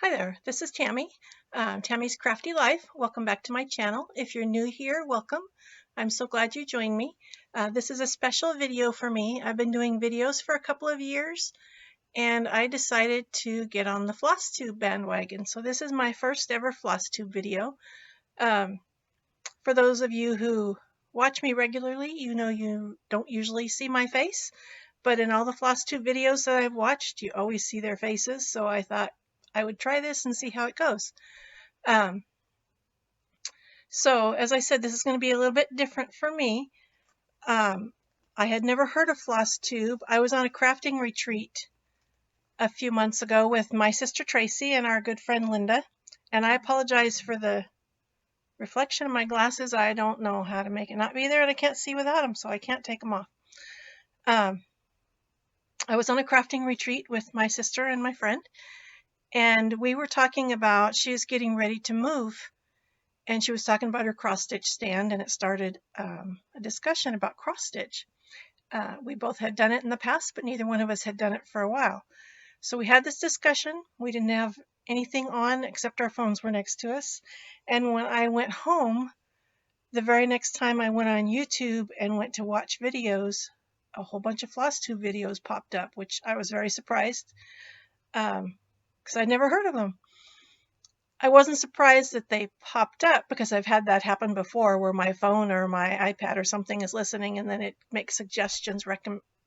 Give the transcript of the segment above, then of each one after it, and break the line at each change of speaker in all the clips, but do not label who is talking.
Hi there, this is Tammy, Tammy's Crafty Life. Welcome back to my channel. If you're new here, welcome. I'm so glad you joined me. This is a special video for me. I've been doing videos for a couple of years and I decided to get on the Flosstube bandwagon. So this is my first ever Flosstube video. For those of you who watch me regularly, you know you don't usually see my face, but in all the Flosstube videos that I've watched, you always see their faces. So I thought I would try this and see how it goes. So as I said, this is going to be a little bit different for me. I had never heard of Flosstube. I was on a crafting retreat a few months ago with my sister Tracy and our good friend Linda. And I apologize for the reflection of my glasses. I don't know how to make it not be there, and I can't see without them, so I can't take them off. I was on a crafting retreat with my sister and my friend. And we were talking about, she was getting ready to move, and she was talking about her cross stitch stand, and it started a discussion about cross stitch. We both had done it in the past, but neither one of us had done it for a while. So we had this discussion. We didn't have anything on except our phones were next to us. And when I went home, the very next time I went on YouTube and went to watch videos, a whole bunch of Flosstube videos popped up, which I was very surprised. Because I'd never heard of them. I wasn't surprised that they popped up because I've had that happen before where my phone or my iPad or something is listening and then it makes suggestions,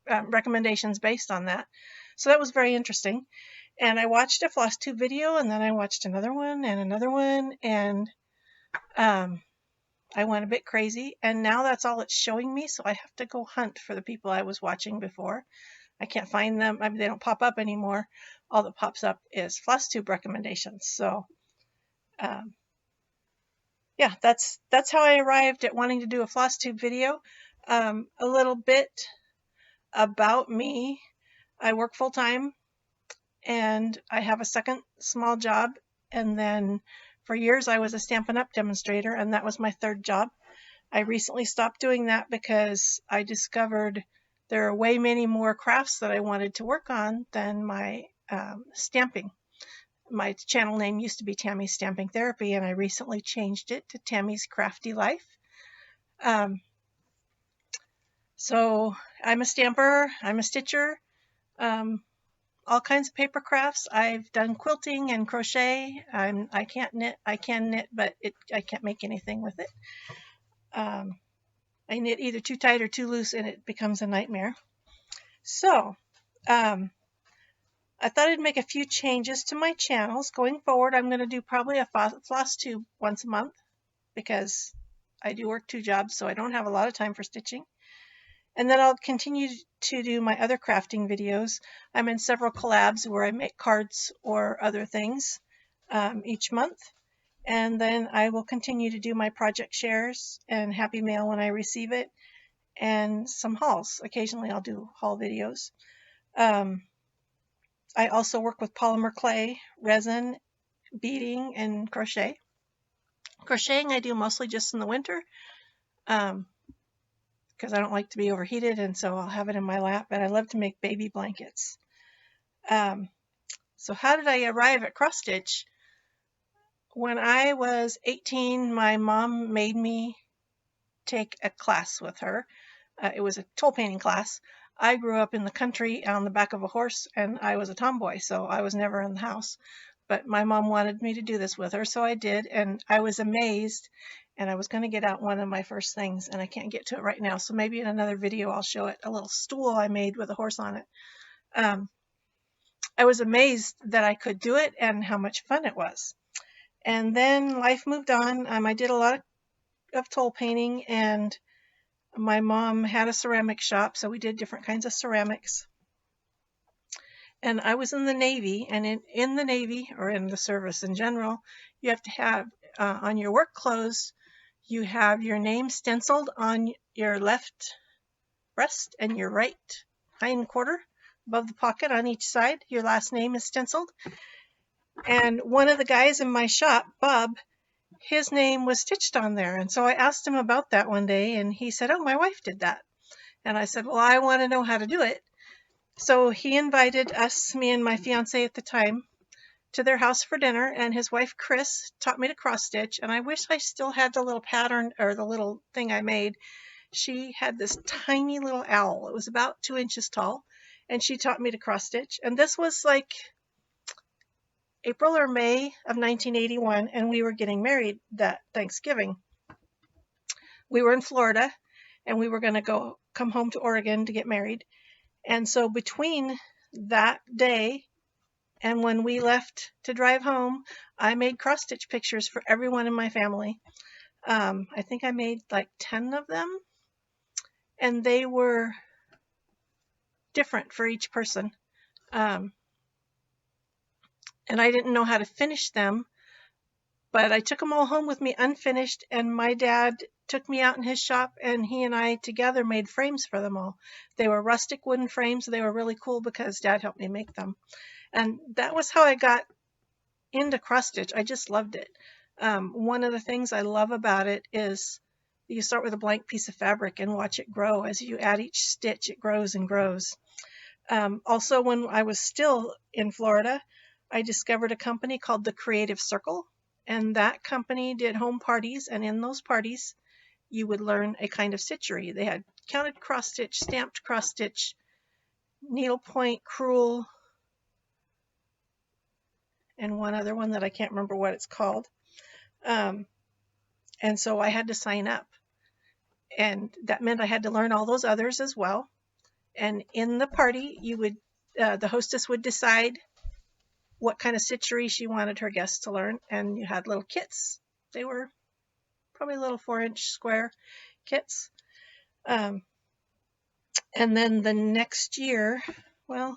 recommendations based on that. So that was very interesting. And I watched a Flosstube video and then I watched another one and I went a bit crazy, and now that's all it's showing me, so I have to go hunt for the people I was watching before. I can't find them. I mean, they don't pop up anymore. All that pops up is Flosstube recommendations. So yeah, that's how I arrived at wanting to do a Flosstube video. A little bit about me. I work full-time and I have a second small job, and then for years I was a Stampin' Up! Demonstrator, and that was my third job. I recently stopped doing that because I discovered there are way many more crafts that I wanted to work on than my stamping. My channel name used to be Tammy's Stamping Therapy, and I recently changed it to Tammy's Crafty Life. So I'm a stamper, I'm a stitcher, all kinds of paper crafts. I've done quilting and crochet. I can't knit. I can knit, but I can't make anything with it. I knit either too tight or too loose, and it becomes a nightmare. So I thought I'd make a few changes to my channels. Going forward, I'm going to do probably a Flosstube once a month because I do work 2 jobs, so I don't have a lot of time for stitching. And then I'll continue to do my other crafting videos. I'm in several collabs where I make cards or other things each month. And then I will continue to do my project shares and happy mail when I receive it, and some hauls. Occasionally I'll do haul videos. I also work with polymer clay, resin, beading, and crochet. Crocheting I do mostly just in the winter because I don't like to be overheated, and so I'll have it in my lap, and I love to make baby blankets. So how did I arrive at cross stitch? When I was 18, my mom made me take a class with her. It was a toll painting class. I grew up in the country on the back of a horse, and I was a tomboy, so I was never in the house. But my mom wanted me to do this with her, so I did, and I was amazed. And I was going to get out one of my first things, and I can't get to it right now, so maybe in another video I'll show it, a little stool I made with a horse on it. I was amazed that I could do it and how much fun it was. And then life moved on. I did a lot of toll painting, and my mom had a ceramic shop, so we did different kinds of ceramics. And I was in the Navy, and in the Navy, or in the service in general, you have to have on your work clothes, you have your name stenciled on your left breast and your right hind quarter above the pocket on each side. Your last name is stenciled. And one of the guys in my shop, Bob, his name was stitched on there. And so I asked him about that one day, and he said, "Oh, my wife did that." And I said, "Well, I want to know how to do it." So he invited us, me and my fiance at the time, to their house for dinner, and his wife Chris taught me to cross stitch, and I wish I still had the little pattern or the little thing I made. She had this tiny little owl. It was about 2 inches tall, and she taught me to cross stitch. And this was like April or May of 1981, and we were getting married that Thanksgiving. We were in Florida, and we were going to come home to Oregon to get married. And so between that day and when we left to drive home, I made cross-stitch pictures for everyone in my family. I think I made like 10 of them, and they were different for each person. And I didn't know how to finish them, but I took them all home with me unfinished, and my dad took me out in his shop, and he and I together made frames for them all. They were rustic wooden frames. They were really cool because Dad helped me make them. And that was how I got into cross stitch. I just loved it. One of the things I love about it is you start with a blank piece of fabric and watch it grow. As you add each stitch, it grows and grows. Also, when I was still in Florida, I discovered a company called the Creative Circle, and that company did home parties, and in those parties you would learn a kind of stitchery. They had counted cross stitch, stamped cross stitch, needlepoint, crewel, and one other one that I can't remember what it's called. And so I had to sign up, and that meant I had to learn all those others as well. And in the party, the hostess would decide what kind of stitchery she wanted her guests to learn, and you had little kits. They were probably little 4-inch square kits. And then the next year, well,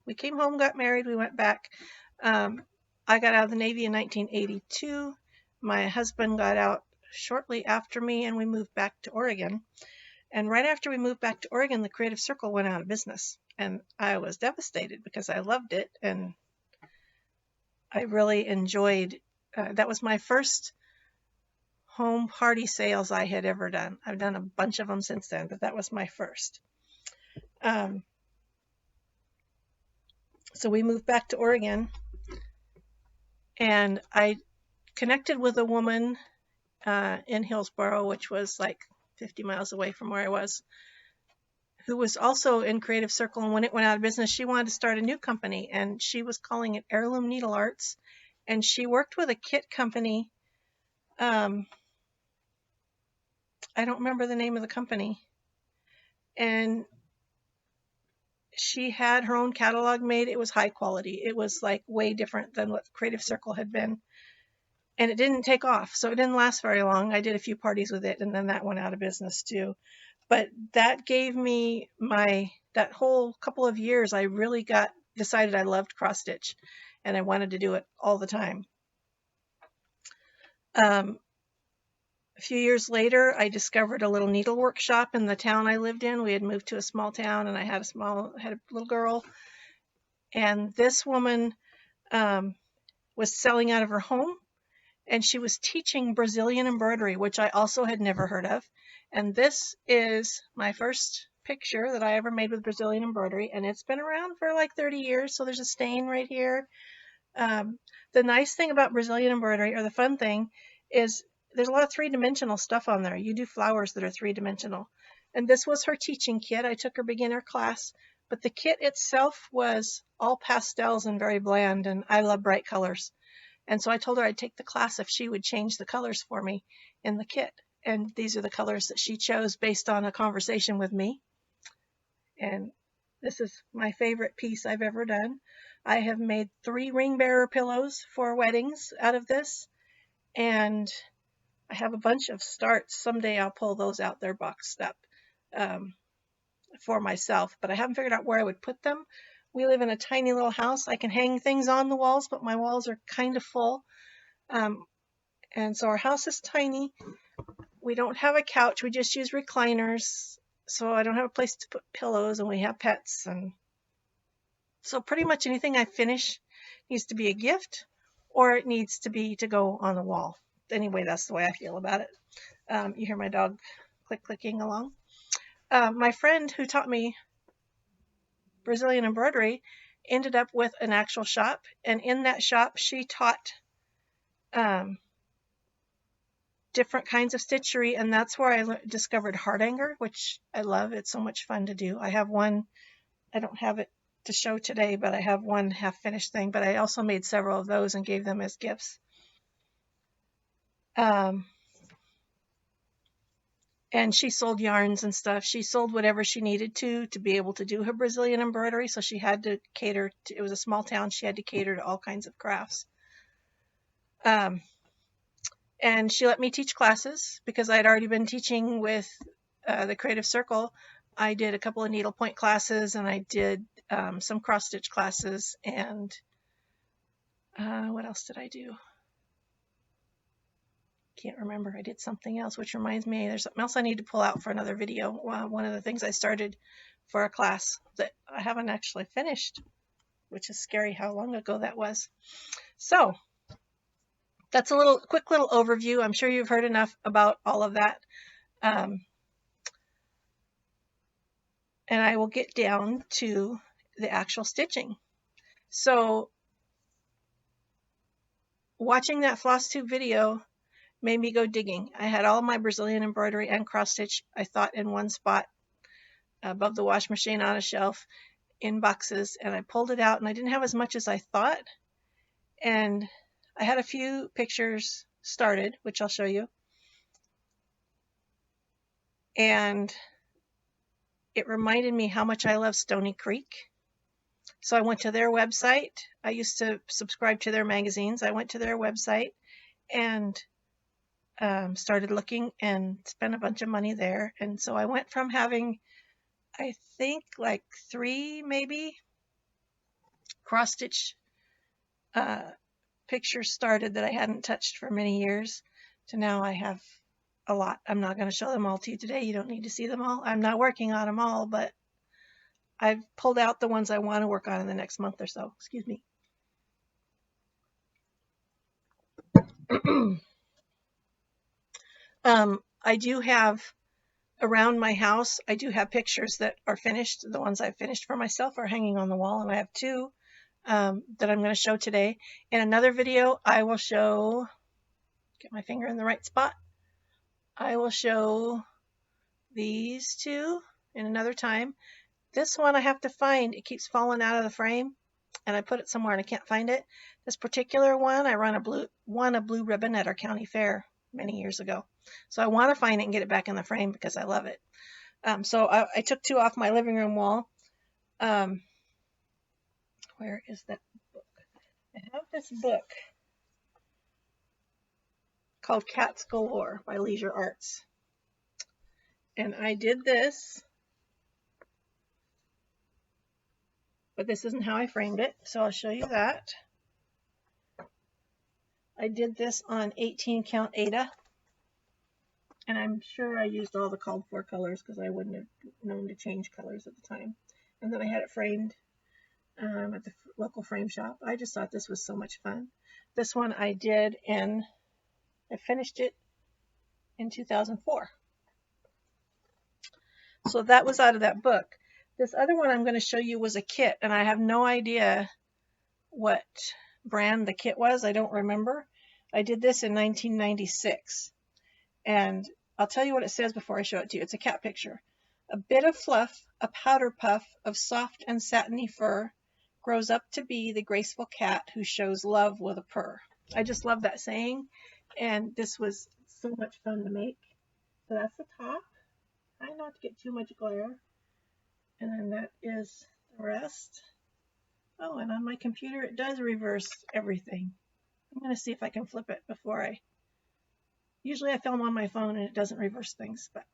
we came home, got married, we went back. I got out of the Navy in 1982. My husband got out shortly after me, and we moved back to Oregon. And right after we moved back to Oregon, the Creative Circle went out of business. And I was devastated because I loved it, and I really enjoyed that was my first home party sales I had ever done. I've done a bunch of them since then, but that was my first. So we moved back to Oregon, and I connected with a woman in Hillsboro, which was like 50 miles away from where I was, who was also in Creative Circle. And when it went out of business, she wanted to start a new company, and she was calling it Heirloom Needle Arts. And she worked with a kit company. I don't remember the name of the company. And she had her own catalog made. It was high quality. It was like way different than what Creative Circle had been. And it didn't take off, so it didn't last very long. I did a few parties with it, and then that went out of business too. But that gave me that whole couple of years, I really decided I loved cross stitch, and I wanted to do it all the time. A few years later, I discovered a little needlework shop in the town I lived in. We had moved to a small town, and I had a little girl. And this woman was selling out of her home, and she was teaching Brazilian embroidery, which I also had never heard of. And this is my first picture that I ever made with Brazilian embroidery, and it's been around for like 30 years, so there's a stain right here. The nice thing about Brazilian embroidery, or the fun thing, is there's a lot of three-dimensional stuff on there. You do flowers that are three-dimensional. And this was her teaching kit. I took her beginner class, but the kit itself was all pastels and very bland, and I love bright colors. And so I told her I'd take the class if she would change the colors for me in the kit. And these are the colors that she chose based on a conversation with me. And this is my favorite piece I've ever done. I have made 3 ring bearer pillows for weddings out of this. And I have a bunch of starts. Someday I'll pull those out. They're boxed up for myself, but I haven't figured out where I would put them. We live in a tiny little house. I can hang things on the walls, but my walls are kind of full. And so our house is tiny. We don't have a couch. We just use recliners. So I don't have a place to put pillows, and we have pets. And so pretty much anything I finish needs to be a gift, or it needs to be to go on the wall. Anyway, that's the way I feel about it. You hear my dog clicking along. My friend who taught me Brazilian embroidery ended up with an actual shop, and in that shop she taught different kinds of stitchery, and that's where I discovered heart anger, which I love. It's so much fun to do. I have one, I don't have it to show today, but I have one half finished thing, but I also made several of those and gave them as gifts. And she sold yarns and stuff. She sold whatever she needed to be able to do her Brazilian embroidery. So she had to cater to, it was a small town, she had to cater to all kinds of crafts. And she let me teach classes because I had already been teaching with the Creative Circle. I did a couple of needlepoint classes, and I did some cross stitch classes, and what else did I do? Can't remember. I did something else, which reminds me there's something else I need to pull out for another video. One of the things I started for a class that I haven't actually finished, which is scary how long ago that was. So that's a quick little overview. I'm sure you've heard enough about all of that. And I will get down to the actual stitching. So watching that Flosstube video made me go digging. I had all my Brazilian embroidery and cross stitch, I thought, in one spot above the wash machine on a shelf in boxes, and I pulled it out, and I didn't have as much as I thought. And I had a few pictures started, which I'll show you. And it reminded me how much I love Stony Creek. So I went to their website. I used to subscribe to their magazines. I went to their website and started looking and spent a bunch of money there. And so I went from having, I think, like 3 maybe cross stitch pictures started that I hadn't touched for many years to now I have a lot. I'm not going to show them all to you today. You don't need to see them all. I'm not working on them all, but I've pulled out the ones I want to work on in the next month or so. Excuse me. I do have around my house, I do have pictures that are finished. The ones I've finished for myself are hanging on the wall, and I have 2 that I'm going to show today. In another video, I will show, get my finger in the right spot, I will show these 2 in another time. This one I have to find. It keeps falling out of the frame, and I put it somewhere and I can't find it. This particular one, I won a blue ribbon at our county fair many years ago. So I want to find it and get it back in the frame because I love it. So I took 2 off my living room wall. Where is that book? I have this book called Cats Galore by Leisure Arts. And I did this, but this isn't how I framed it, so I'll show you that. I did this on 18 count Aida, and I'm sure I used all the called for colors because I wouldn't have known to change colors at the time. And then I had it framed at the local frame shop. I just thought this was so much fun. This one I did in, I finished it in 2004. So that was out of that book. This other one I'm going to show you was a kit, and I have no idea what brand the kit was. I don't remember. I did this in 1996, and I'll tell you what it says before I show it to you. It's a cat picture. A bit of fluff, a powder puff of soft and satiny fur grows up to be the graceful cat who shows love with a purr. I just love that saying, and this was so much fun to make. So that's the top. Try not to get too much glare. And then that is the rest. Oh, and on my computer it does reverse everything. I'm going to see if I can flip it before I... Usually I film on my phone and it doesn't reverse things, but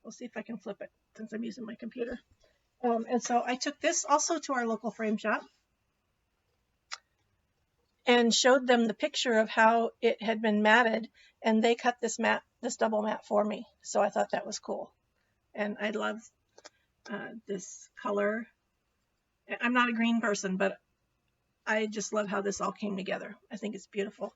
we'll see if I can flip it since I'm using my computer. And so I took this also to our local frame shop and showed them the picture of how it had been matted, and they cut this double mat for me. So I thought that was cool. And I love this color. I'm not a green person, but I just love how this all came together. I think it's beautiful.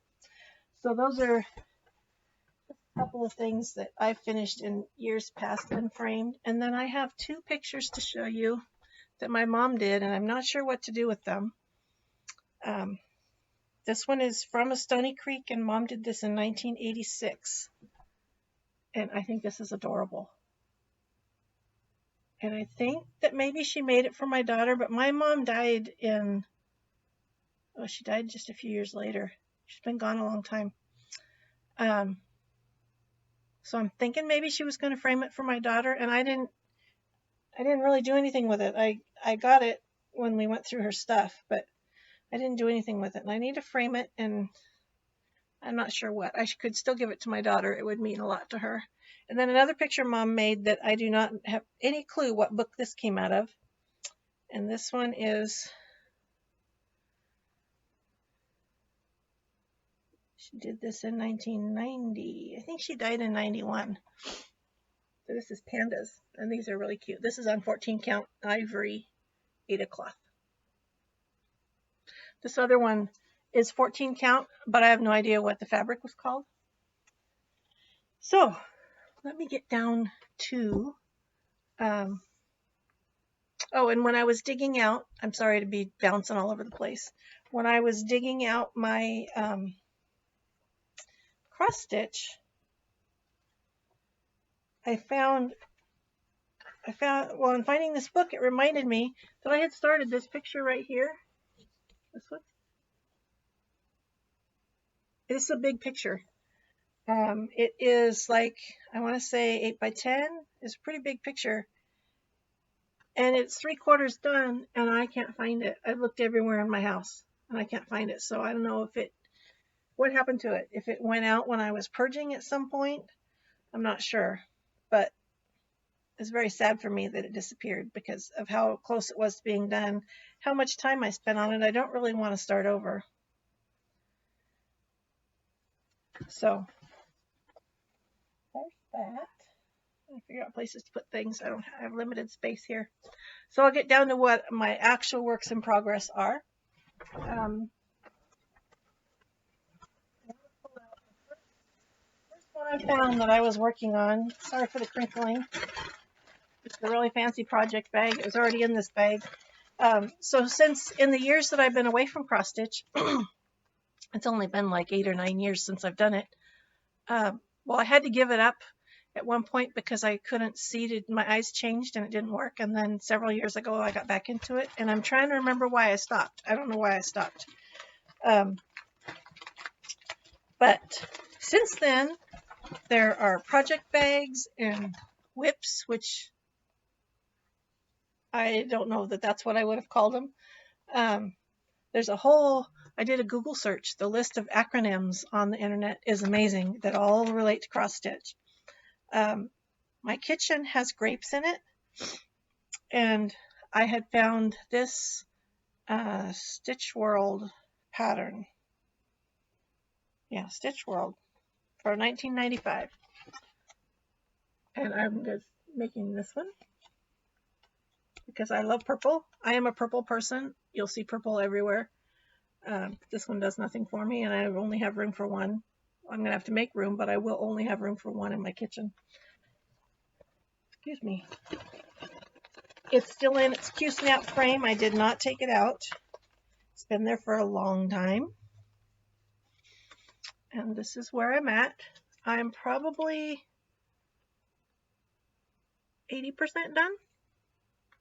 So those are a couple of things that I finished in years past and framed. And then I have 2 pictures to show you that my mom did, and I'm not sure what to do with them. This one is from a Stony Creek, and Mom did this in 1986. And I think this is adorable. And I think that maybe she made it for my daughter, but my mom died in, oh, she died just a few years later. She's been gone a long time. So I'm thinking maybe she was going to frame it for my daughter, and I didn't really do anything with it. I got it when we went through her stuff, but I didn't do anything with it. And I need to frame it, and I'm not sure what. I could still give it to my daughter. It would mean a lot to her. And then another picture Mom made that I do not have any clue what book this came out of. And this one is, she did this in 1990. I think she died in 91. So this is pandas, and these are really cute. This is on 14 count ivory Aida cloth. This other one is 14 count, but I have no idea what the fabric was called. So let me get down to, oh, and when I was digging out, I'm sorry to be bouncing all over the place. When I was digging out my cross stitch, I found, well, in finding this book, it reminded me that I had started this picture right here. This one. This is a big picture. It is like, I want to say 8 by 10. It's a pretty big picture. And it's 3/4 done, and I can't find it. I've looked everywhere in my house, and I can't find it. So I don't know what happened to it. If it went out when I was purging at some point, I'm not sure. But it's very sad for me that it disappeared because of how close it was to being done, how much time I spent on it. I don't really want to start over. So there's that. I figure out places to put things. I have limited space here. So I'll get down to what my actual works in progress are. First one I found that I was working on, sorry for the crinkling, it's a really fancy project bag. It was already in this bag. So since in the years that I've been away from cross stitch, it's only been like 8 or 9 years since I've done it. Well, I had to give it up at one point because I couldn't see it. My eyes changed and it didn't work. And then several years ago, I got back into it. And I'm trying to remember why I stopped. I don't know why I stopped. But since then, there are project bags and WIPs, which I don't know that that's what I would have called them. There's a whole, I did a Google search. The list of acronyms on the internet is amazing that all relate to cross stitch. My kitchen has grapes in it, and I had found this Stitch World pattern. Yeah, Stitch World for 1995. And I'm just making this one because I love purple. I am a purple person. You'll see purple everywhere. This one does nothing for me, and I only have room for one. I'm going to have to make room, but I will only have room for one in my kitchen. Excuse me. It's still in its Q-snap frame. I did not take it out. It's been there for a long time. And this is where I'm at. I'm probably 80% done.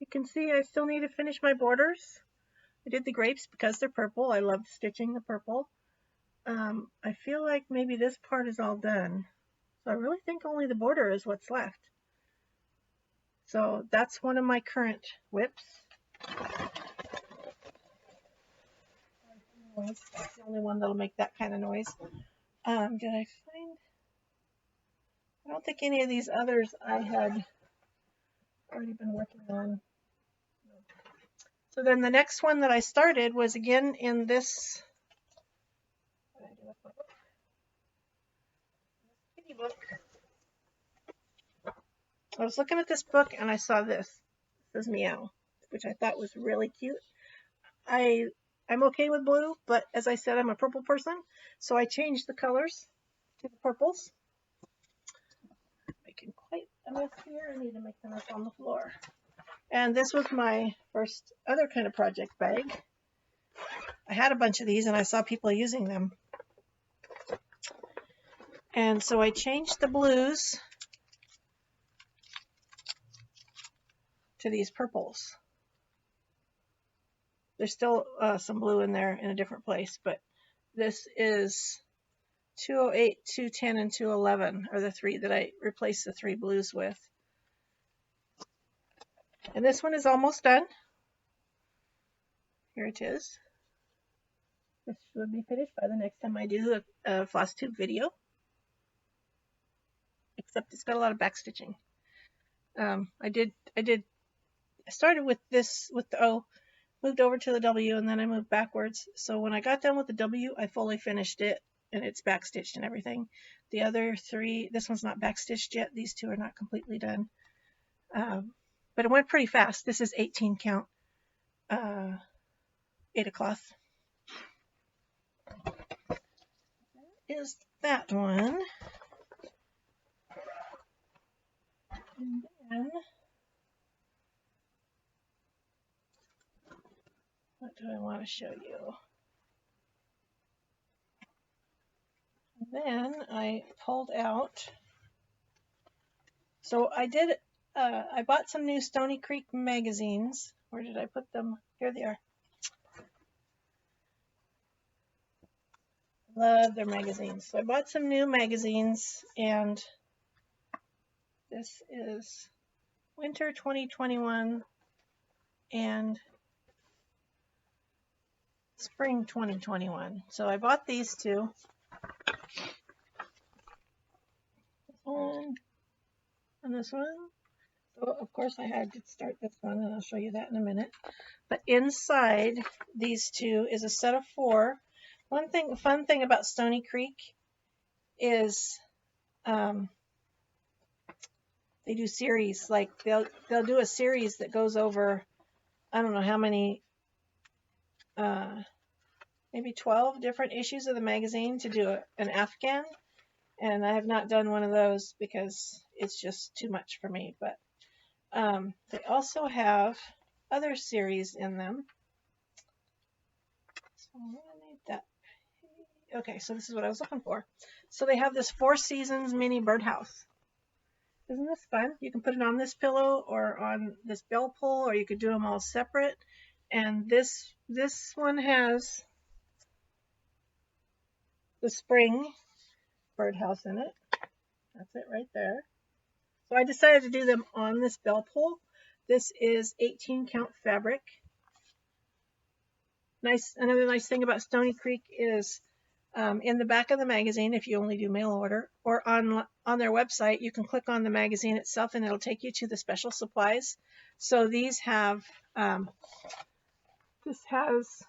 You can see I still need to finish my borders. I did the grapes because they're purple. I love stitching the purple. I feel like maybe this part is all done. So I really think only the border is what's left. So that's one of my current WIPs. That's the only one that'll make that kind of noise. Did I find? I don't think any of these others I had already been working on. So then the next one that I started was again in this kitty book. I was looking at this book and I saw this. It says Meow, which I thought was really cute. I'm okay with blue, but as I said, I'm a purple person, so I changed the colors to the purples. I'm making quite a mess here. I need to make the mess on the floor. And this was my first other kind of project bag. I had a bunch of these and I saw people using them. And so I changed the blues to these purples. There's still some blue in there in a different place, but this is 208, 210, and 211 are the three that I replaced the three blues with. And this one is almost done. Here it is. This should be finished by the next time I do a Flosstube video. Except it's got a lot of backstitching. I started with this, with the O, moved over to the W, and then I moved backwards. So when I got done with the W, I fully finished it, and it's backstitched and everything. The other three, this one's not backstitched yet. These two are not completely done. But it went pretty fast. This is 18 count, 8 cloth. Is that one. And then, what do I want to show you? And then I pulled out, so I did, I bought some new Stony Creek magazines. Where did I put them? Here they are. Love their magazines. So I bought some new magazines, and this is Winter 2021 and Spring 2021. So I bought these two. This one and this one. So of course I had to start this one, and I'll show you that in a minute. But inside these two is a set of 4. One thing, fun thing about Stony Creek is they do series. Like they'll do a series that goes over, I don't know how many, maybe 12 different issues of the magazine to do an Afghan. And I have not done one of those because it's just too much for me. But they also have other series in them. So I need that. Okay, so this is what I was looking for. So they have this 4 Seasons mini birdhouse. Isn't this fun? You can put it on this pillow or on this bell pull, or you could do them all separate. And this one has the spring birdhouse in it. That's it right there. So I decided to do them on this bell pull. This is 18 count fabric. Another nice thing about Stony Creek is in the back of the magazine, if you only do mail order, or on their website, you can click on the magazine itself and it'll take you to the special supplies. So these have, this has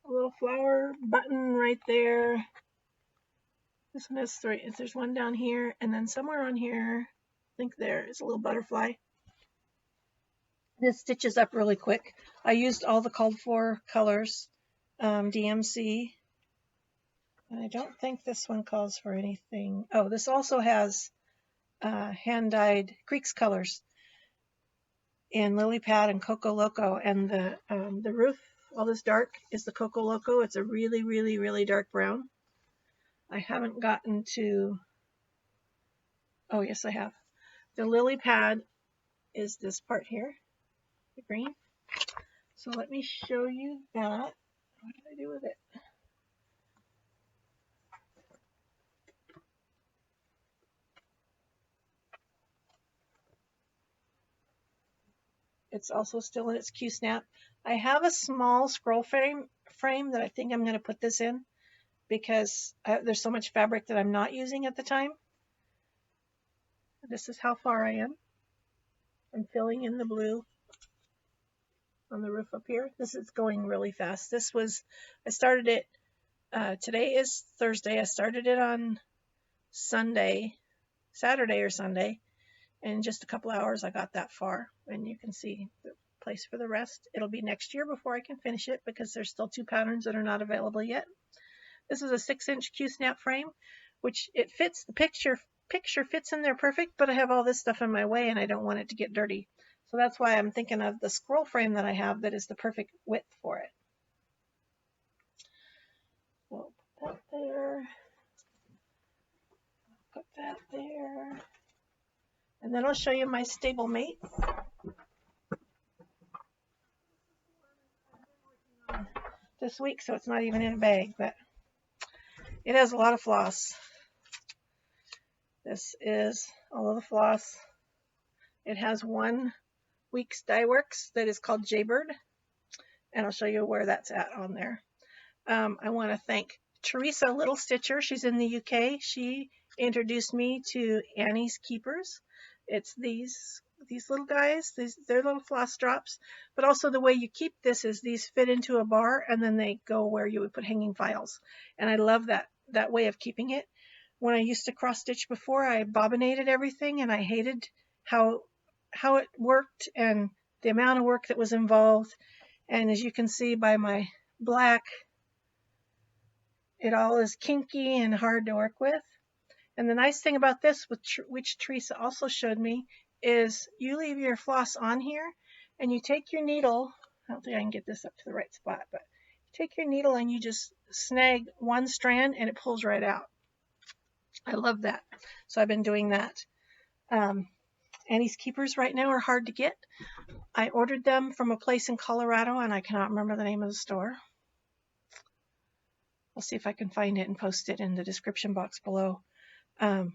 a little flower button right there. This one has 3. There's one down here, and then somewhere on here, I think there is a little butterfly. This stitches up really quick. I used all the called for colors. DMC, and I don't think this one calls for anything. Oh, this also has hand-dyed Creeks colors in Lily Pad and Coco Loco, and the roof, all this dark, is the Coco Loco. It's a really, really, really dark brown. I haven't gotten to, oh yes I have. The Lily Pad is this part here, the green. So let me show you that. What did I do with it? It's also still in its Q-snap. I have a small scroll frame that I think I'm going to put this in because there's so much fabric that I'm not using at the time. This is how far I am. I'm filling in the blue on the roof up here. This is going really fast. I started it, today is Thursday. I started it on Saturday or Sunday. In just a couple hours, I got that far. And you can see the place for the rest. It'll be next year before I can finish it because there's still 2 patterns that are not available yet. This is a 6-inch Q-snap frame, which it fits the picture fits in there perfect, but I have all this stuff in my way and I don't want it to get dirty. So that's why I'm thinking of the scroll frame that I have that is the perfect width for it. So put that there. Put that there. And then I'll show you my stablemate. This week, so it's not even in a bag, but it has a lot of floss. This is all of the floss. It has 1 week's dye works that is called Jaybird, and I'll show you where that's at on there. I want to thank Theresa Little Stitcher. She's in the UK. She introduced me to Annie's Keepers. It's these little guys. They're little floss drops, but also the way you keep this is these fit into a bar and then they go where you would put hanging files. And I love that way of keeping it. When I used to cross stitch before, I bobbinated everything and I hated how it worked and the amount of work that was involved. And as you can see by my black, it all is kinky and hard to work with. And the nice thing about this, which Theresa also showed me, is you leave your floss on here and you take your needle. I don't think I can get this up to the right spot, but you take your needle and you just snag 1 strand and it pulls right out. I love that. So I've been doing that. Annie's Keepers right now are hard to get. I ordered them from a place in Colorado and I cannot remember the name of the store. I'll see if I can find it and post it in the description box below. And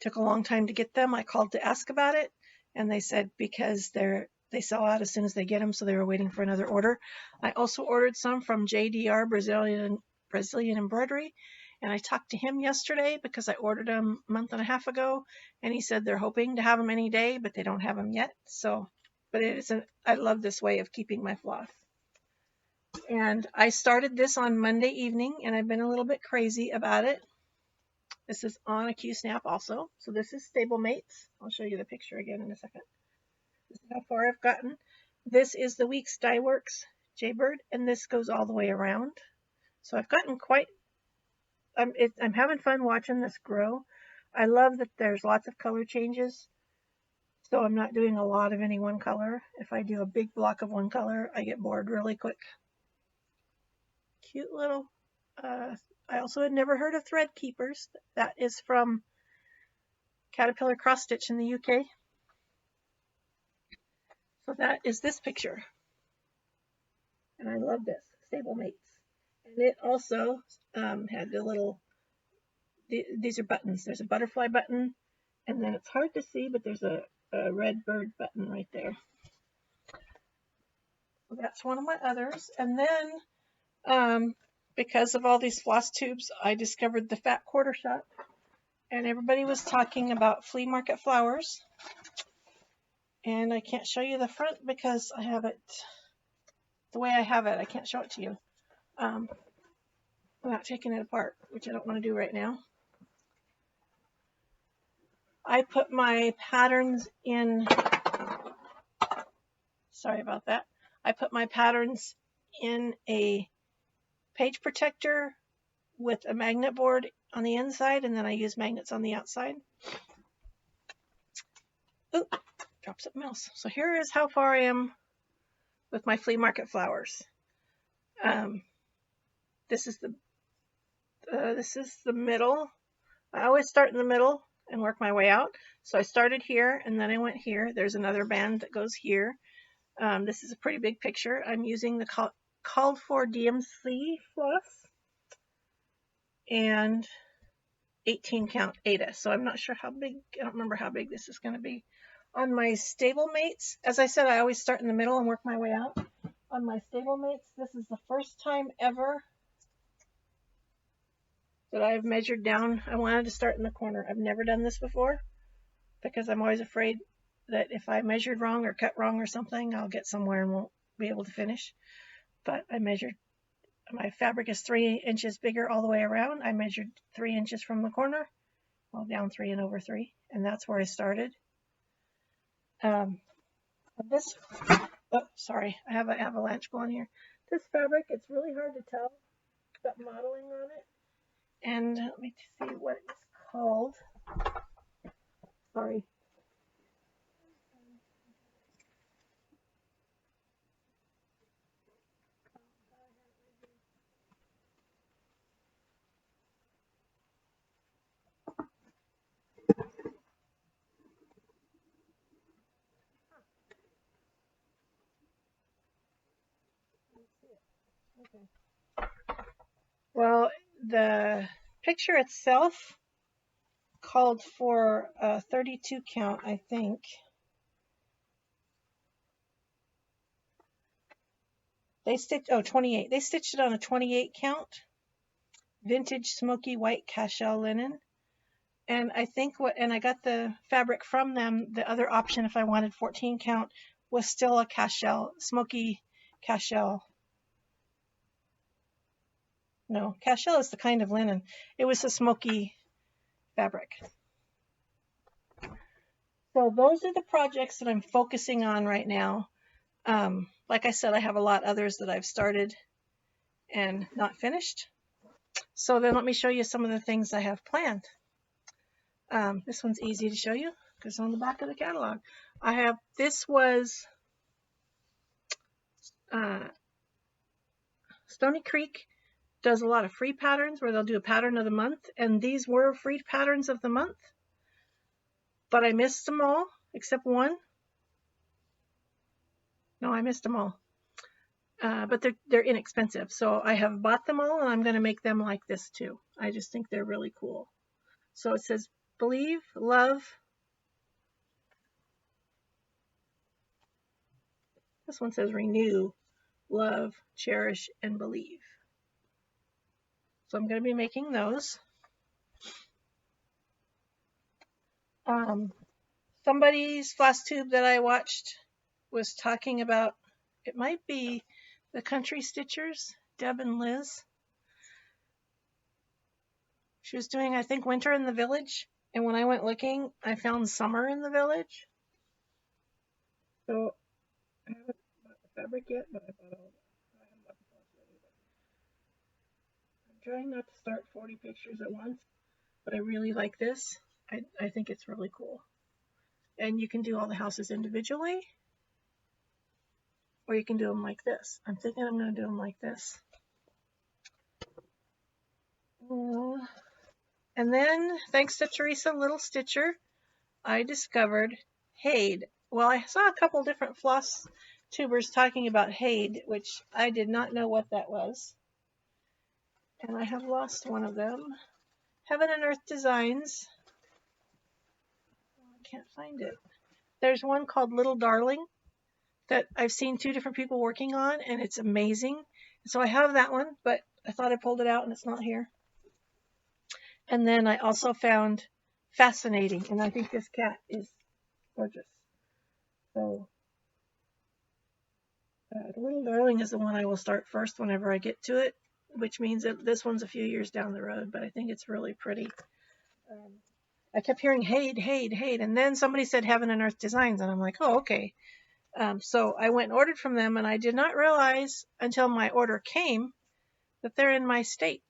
took a long time to get them. I called to ask about it and they said because they sell out as soon as they get them, so they were waiting for another order. I also ordered some from JDR Brazilian Embroidery, and I talked to him yesterday because I ordered them a month and a half ago, and he said they're hoping to have them any day, but they don't have them yet. So, but I love this way of keeping my floss. And I started this on Monday evening, and I've been a little bit crazy about it. This is on a Q-snap also. So this is stablemates. I'll show you the picture again in a second. This is how far I've gotten. This is the week's dye works Jaybird, and this goes all the way around. So I've gotten quite, I'm having fun watching this grow. I love that there's lots of color changes. So I'm not doing a lot of any one color. If I do a big block of one color, I get bored really quick. Cute little, I also had never heard of thread keepers. That is from Caterpillar Cross Stitch in the UK. So that is this picture. And I love this, stablemates. And it also had the little, these are buttons. There's a butterfly button, and then it's hard to see, but there's a red bird button right there. So that's one of my others. And then, because of all these floss tubes, I discovered the Fat Quarter Shop, and everybody was talking about flea market flowers. And I can't show you the front because I have it the way I have it. I can't show it to you without taking it apart, which I don't want to do right now. I put my patterns in, sorry about that. I put my patterns in a page protector with a magnet board on the inside, and then I use magnets on the outside. Oop, dropped something else. So here is how far I am with my flea market flowers. This is the middle. I always start in the middle and work my way out. So I started here and then I went here. There's another band that goes here. This is a pretty big picture. I'm using the called for DMC floss and 18 count Ada. So I'm not sure how big, I don't remember how big this is going to be. On my stablemates, as I said, I always start in the middle and work my way out. On my stablemates, this is the first time ever that I've measured down. I wanted to start in the corner. I've never done this before because I'm always afraid that if I measured wrong or cut wrong or something, I'll get somewhere and won't be able to finish. But I measured, my fabric is 3 inches bigger all the way around. I measured 3 inches from the corner, well, down 3 and over 3, and that's where I started. This, oh, sorry, I have an avalanche going here. This fabric, it's really hard to tell. It's got modeling on it. And let me see what it's called. Sorry. Okay. Well, the picture itself called for a 32 count, I think. They stitched, 28. They stitched it on a 28 count, vintage smoky white cashel linen. And I think and I got the fabric from them. The other option, if I wanted 14 count, was still a cashel, smoky cashel. No, cashel is the kind of linen. It was a smoky fabric. So those are the projects that I'm focusing on right now. Like I said, I have a lot others that I've started and not finished. So then let me show you some of the things I have planned. This one's easy to show you because it's on the back of the catalog. This was Stony Creek does a lot of free patterns where they'll do a pattern of the month, and these were free patterns of the month, but I missed them all except one. No, I missed them all. But they're inexpensive, so I have bought them all, and I'm going to make them like this too. I just think they're really cool. So it says believe, love. This one says renew, love, cherish, and believe. So I'm going to be making those. Somebody's Flosstube that I watched was talking about, it might be the Country Stitchers, Deb and Liz. She was doing, I think, Winter in the Village. And when I went looking, I found Summer in the Village. So I haven't bought the fabric yet, but I bought all of it. I haven't bought the floss yet either. I'm trying not to start 40 pictures at once, but I really like this. I think it's really cool. And you can do all the houses individually, or you can do them like this. I'm thinking I'm going to do them like this. And then, thanks to Theresa Little Stitcher, I discovered Hade. Well, I saw a couple different floss tubers talking about Hade, which I did not know what that was. And I have lost one of them. Heaven and Earth Designs. I can't find it. There's one called Little Darling that I've seen 2 different people working on, and it's amazing. So I have that one, but I thought I pulled it out and it's not here. And then I also found Fascinating, and I think this cat is gorgeous. So Little Darling is the one I will start first whenever I get to it, which means that this one's a few years down the road, but I think it's really pretty. I kept hearing Hade, Hade, Hade, and then somebody said Heaven and Earth Designs, and I'm like, oh, okay. So I went and ordered from them, and I did not realize until my order came that they're in my state.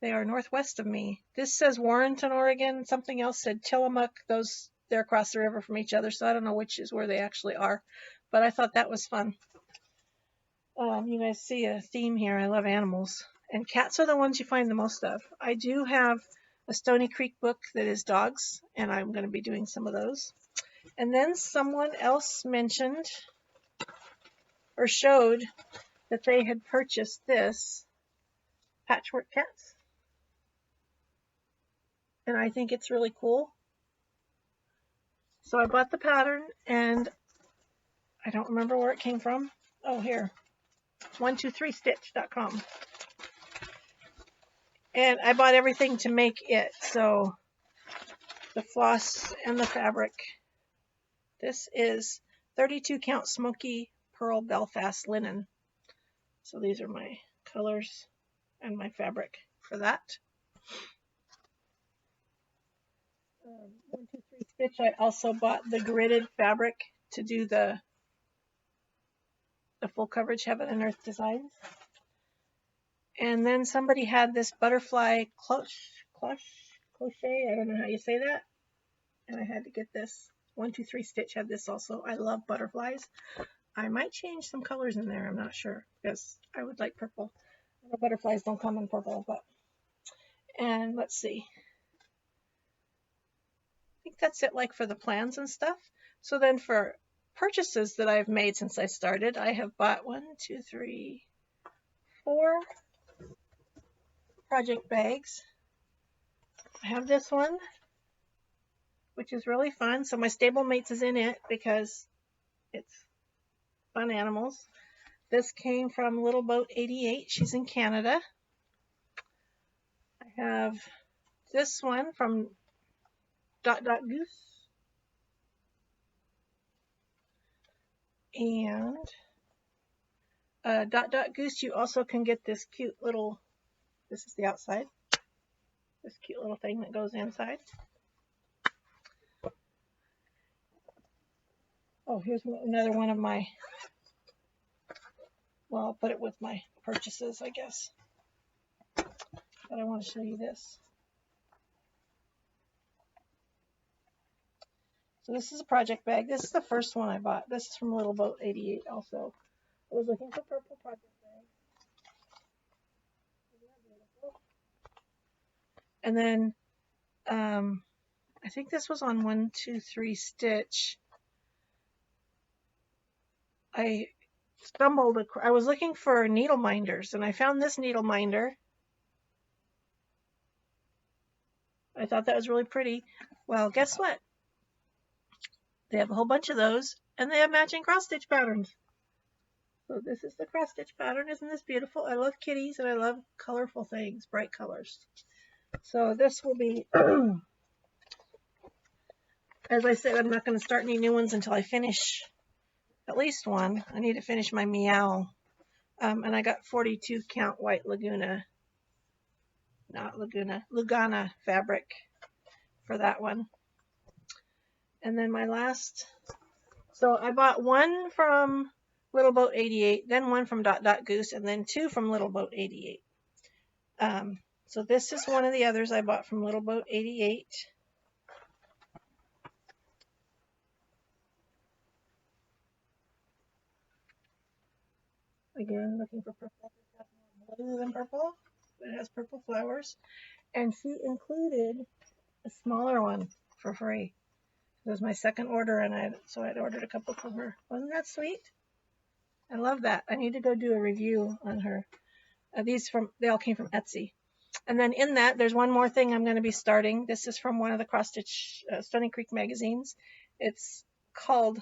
They are northwest of me. This says Warrenton, Oregon. Something else said Tillamook. They're across the river from each other, so I don't know which is where they actually are. But I thought that was fun. You guys see a theme here. I love animals. And cats are the ones you find the most of. I do have a Stony Creek book that is dogs, and I'm going to be doing some of those. And then someone else mentioned or showed that they had purchased this Patchwork Cats. And I think it's really cool. So I bought the pattern, and I don't remember where it came from. Oh, here. 123stitch.com. And I bought everything to make it. So the floss and the fabric. This is 32 count smoky pearl Belfast linen. So these are my colors and my fabric for that. 123stitch. I also bought the gridded fabric to do the full coverage Heaven and Earth designs. And then somebody had this butterfly crochet, I don't know how you say that. And I had to get this. 1, 2, 3 Stitch had this also. I love butterflies. I might change some colors in there, I'm not sure, because I would like purple. The butterflies don't come in purple, but. And let's see. I think that's it, like for the plans and stuff. So then for purchases that I've made since I started, I have bought 1, 2, 3, 4 project bags. I have this one, which is really fun. So my stablemates is in it because it's fun animals. This came from Little Boat 88. She's in Canada. I have this one from Goose. And Goose, you also can get this cute little, this is the outside, this cute little thing that goes inside. Oh, here's another one of my, well, I'll put it with my purchases, I guess. But I want to show you this. So this is a project bag. This is the first one I bought. This is from Little Boat 88 also. I was looking for purple project bags. And then I think this was on 1, 2, 3 Stitch. I was looking for needle minders, and I found this needle minder. I thought that was really pretty. Well, guess what? They have a whole bunch of those, and they have matching cross stitch patterns. So this is the cross stitch pattern. Isn't this beautiful? I love kitties, and I love colorful things, bright colors. So this will be, as I said, I'm not going to start any new ones until I finish at least one. I need to finish my Meow. And I got 42 count white Lugana fabric for that one. And then my last, so I bought one from Little Boat 88, then one from Goose, and then 2 from Little Boat 88. So this is one of the others I bought from Little Boat 88. Again, looking for purple. It has more blue than purple. It has purple flowers. And she included a smaller one for free. It was my second order, and so I'd ordered a couple from her. Wasn't that sweet? I love that. I need to go do a review on her. They all came from Etsy. And then in that, there's one more thing I'm going to be starting. This is from one of the Cross Stitch Stunning Creek magazines. It's called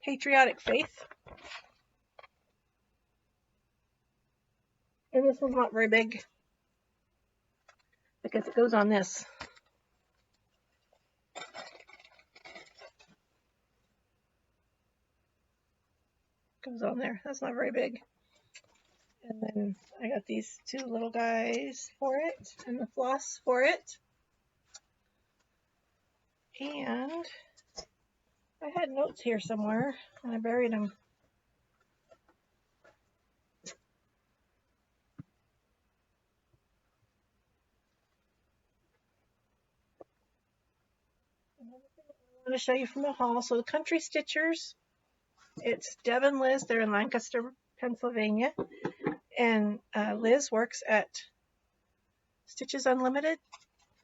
Patriotic Faith. And this one's not very big because it goes on this. Goes on there. That's not very big. And then I got these 2 little guys for it and the floss for it. And I had notes here somewhere and I buried them. Another thing I want to show you from the haul. So the Country Stitchers, it's Deb and Liz. They're in Lancaster, Pennsylvania. And Liz works at Stitches Unlimited,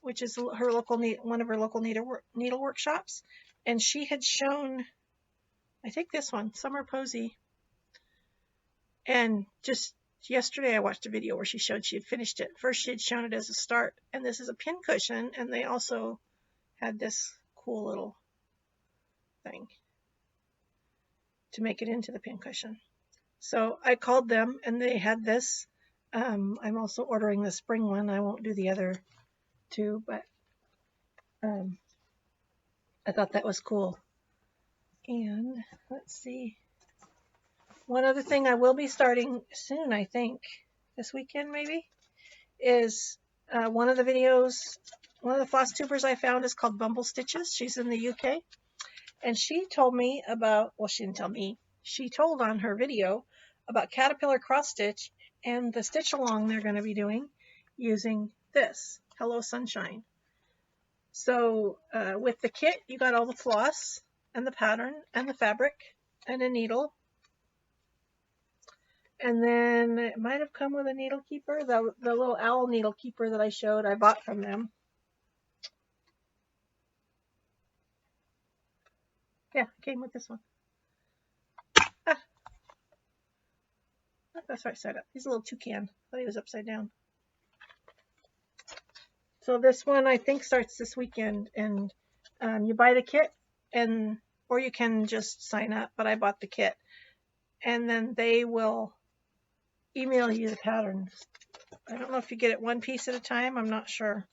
which is her local one of her local needle workshops. And she had shown, I think this one, Summer Posy. And just yesterday I watched a video where she showed she had finished it. First she had shown it as a start, and this is a pin cushion, and they also had this cool little thing to make it into the pin cushion. So I called them and they had this. I'm also ordering the spring one. I won't do the other 2, but I thought that was cool. And let's see. One other thing I will be starting soon, I think, this weekend maybe, is one of the videos, one of the Flosstubers I found is called Bumble Stitches. She's in the UK. And she told me about, well, she didn't tell me. She told on her video about caterpillar cross stitch and the stitch along they're going to be doing using this Hello Sunshine. So with the kit, you got all the floss and the pattern and the fabric and a needle. And then it might have come with a needle keeper, the little owl needle keeper that I showed, I bought from them. Yeah, it came with this one. Ah, that's right side up. He's a little toucan. I thought he was upside down. So this one I think starts this weekend, and you buy the kit, and or you can just sign up, but I bought the kit, and then they will email you the patterns. I don't know if you get it one piece at a time. I'm not sure.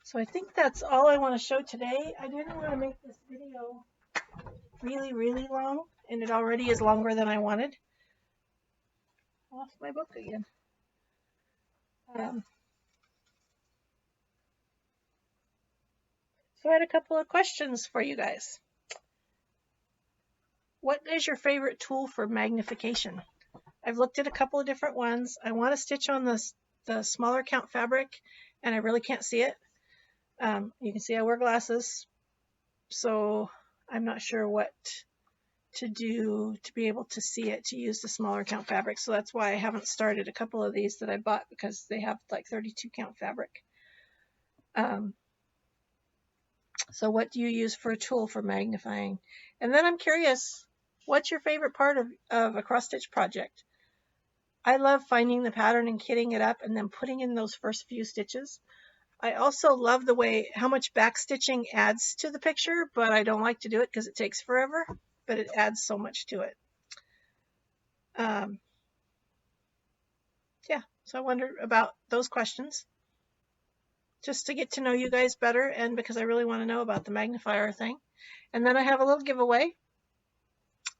So I think that's all I want to show today. I didn't want to make this video really long, and it already is longer than I wanted. I lost my book again. So I had a couple of questions for you guys. What is your favorite tool for magnification? I've looked at a couple of different ones. I want to stitch on the smaller count fabric, and I really can't see it. You can see I wear glasses, so I'm not sure what to do to be able to see it, to use the smaller count fabric. So that's why I haven't started a couple of these that I bought, because they have like 32 count fabric. So what do you use for a tool for magnifying? And then I'm curious, what's your favorite part of a cross stitch project? I love finding the pattern and kitting it up and then putting in those first few stitches. I also love the way how much back stitching adds to the picture, but I don't like to do it because it takes forever, but it adds so much to it. Yeah, so I wondered about those questions, just to get to know you guys better, and because I really want to know about the magnifier thing. And then I have a little giveaway.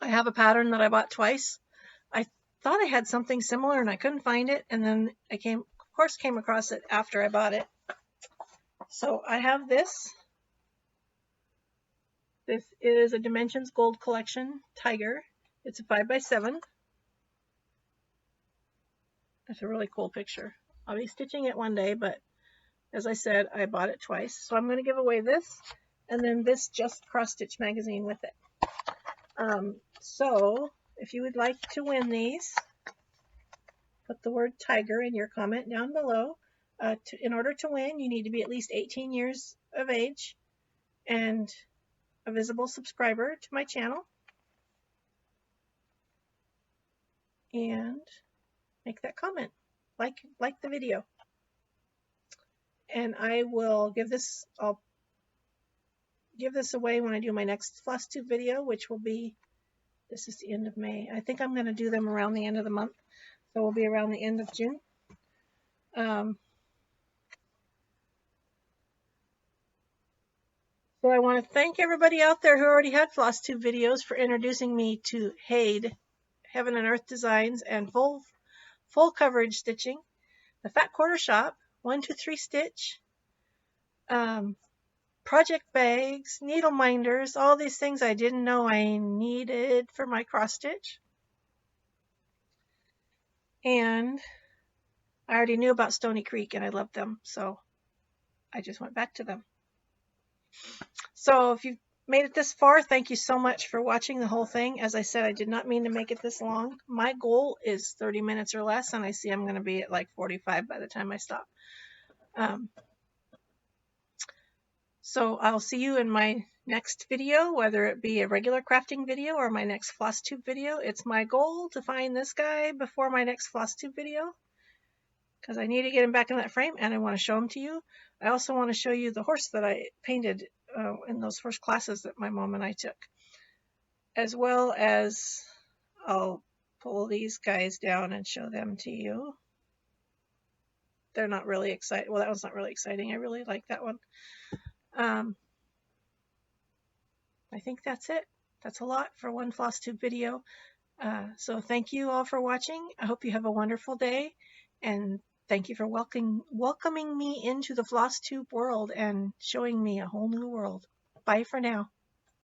I have a pattern that I bought twice. I thought I had something similar and I couldn't find it, and then I came across it after I bought it. So I have this. This is a Dimensions Gold Collection Tiger. It's a 5x7. That's a really cool picture. I'll be stitching it one day, but as I said, I bought it twice. So I'm going to give away this, and then this Just Cross Stitch magazine with it. So if you would like to win these, put the word tiger in your comment down below. In order to win, you need to be at least 18 years of age and a visible subscriber to my channel. And make that comment, like the video. And I will give this, I'll give this away when I do my next Flosstube video, which will be, this is the end of May. I think I'm going to do them around the end of the month. So we'll be around the end of June. So I want to thank everybody out there who already had Flosstube videos for introducing me to Hade, Heaven and Earth Designs, and full coverage stitching, the Fat Quarter Shop, 1-2-3 Stitch, project bags, needle minders, all these things I didn't know I needed for my cross stitch. And I already knew about Stony Creek and I loved them, so I just went back to them. So if you've made it this far, thank you so much for watching the whole thing. As I said, I did not mean to make it this long. My goal is 30 minutes or less, and I see I'm going to be at like 45 by the time I stop. So I'll see you in my next video, whether it be a regular crafting video or my next Flosstube video. It's my goal to find this guy before my next Flosstube video, because I need to get him back in that frame and I want to show him to you. I also want to show you the horse that I painted in those first classes that my mom and I took, as well as I'll pull these guys down and show them to you. They're not really exciting. Well, that one's not really exciting. I really like that one. I think that's it. That's a lot for one Flosstube video. So thank you all for watching. I hope you have a wonderful day, and thank you for welcoming me into the Flosstube world and showing me a whole new world. Bye for now.